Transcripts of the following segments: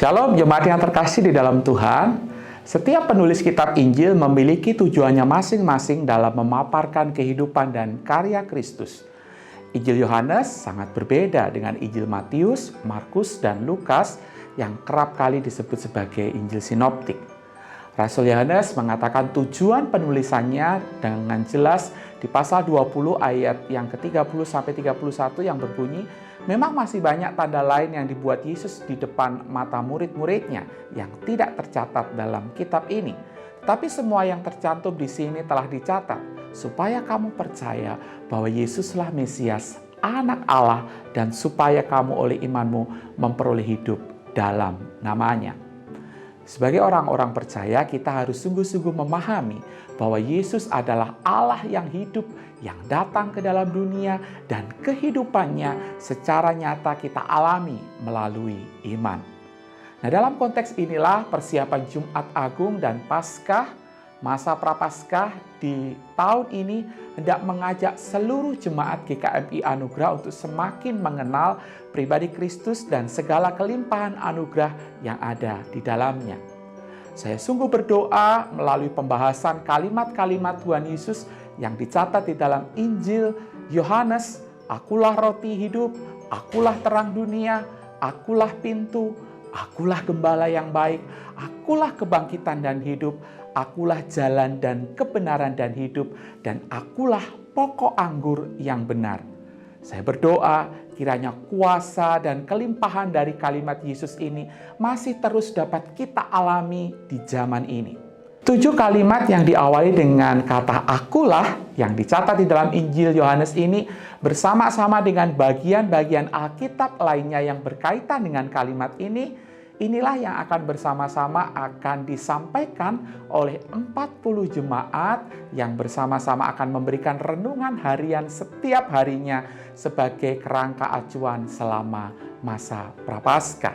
Shalom, jemaat yang terkasih di dalam Tuhan. Setiap penulis kitab Injil memiliki tujuannya masing-masing dalam memaparkan kehidupan dan karya Kristus. Injil Yohanes sangat berbeda dengan Injil Matius, Markus, dan Lukas yang kerap kali disebut sebagai Injil Sinoptik. Rasul Yohanes mengatakan tujuan penulisannya dengan jelas di pasal 20 ayat yang ke-30-31 yang berbunyi, memang masih banyak tanda lain yang dibuat Yesus di depan mata murid-muridnya yang tidak tercatat dalam kitab ini. Tapi semua yang tercantum di sini telah dicatat supaya kamu percaya bahwa Yesuslah Mesias, Anak Allah, dan supaya kamu oleh imanmu memperoleh hidup dalam namanya. Sebagai orang-orang percaya, kita harus sungguh-sungguh memahami bahwa Yesus adalah Allah yang hidup, yang datang ke dalam dunia, dan kehidupannya secara nyata kita alami melalui iman. Nah, dalam konteks inilah persiapan Jumat Agung dan Paskah, masa Prapaskah di tahun ini hendak mengajak seluruh jemaat GKMI Anugerah untuk semakin mengenal pribadi Kristus dan segala kelimpahan anugerah yang ada di dalamnya. Saya sungguh berdoa melalui pembahasan kalimat-kalimat Tuhan Yesus yang dicatat di dalam Injil Yohanes, akulah roti hidup, akulah terang dunia, akulah pintu, akulah gembala yang baik, akulah kebangkitan dan hidup, akulah jalan dan kebenaran dan hidup, dan akulah pokok anggur yang benar. Saya berdoa kiranya kuasa dan kelimpahan dari kalimat Yesus ini masih terus dapat kita alami di zaman ini. 7 kalimat yang diawali dengan kata akulah yang dicatat di dalam Injil Yohanes ini bersama-sama dengan bagian-bagian Alkitab lainnya yang berkaitan dengan kalimat ini, inilah yang akan bersama-sama akan disampaikan oleh 40 jemaat yang bersama-sama akan memberikan renungan harian setiap harinya sebagai kerangka acuan selama masa Prapaskah.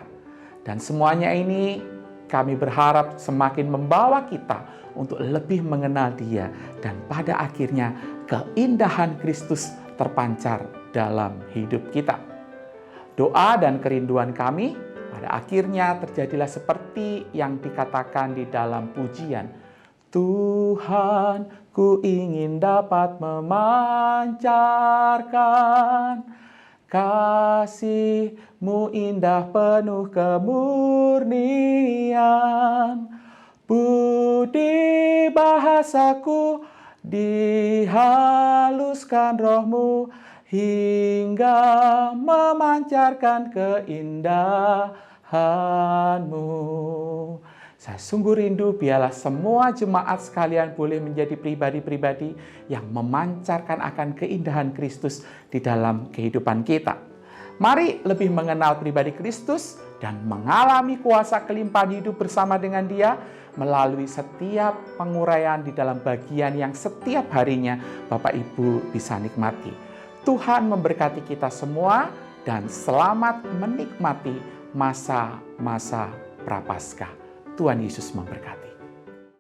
Dan semuanya ini kami berharap semakin membawa kita untuk lebih mengenal Dia dan pada akhirnya keindahan Kristus terpancar dalam hidup kita. Doa dan kerinduan kami pada akhirnya terjadilah seperti yang dikatakan di dalam pujian. Tuhan, ku ingin dapat memancarkan kasih-Mu indah penuh kemurnian. Budi bahasaku dihaluskan Roh-Mu hingga memancarkan keindahan-Mu. Saya sungguh rindu biarlah semua jemaat sekalian boleh menjadi pribadi-pribadi yang memancarkan akan keindahan Kristus di dalam kehidupan kita. Mari lebih mengenal pribadi Kristus dan mengalami kuasa kelimpahan hidup bersama dengan Dia melalui setiap penguraian di dalam bagian yang setiap harinya Bapak Ibu bisa nikmati. Tuhan memberkati kita semua dan selamat menikmati masa-masa Prapaskah. Tuhan Yesus memberkati.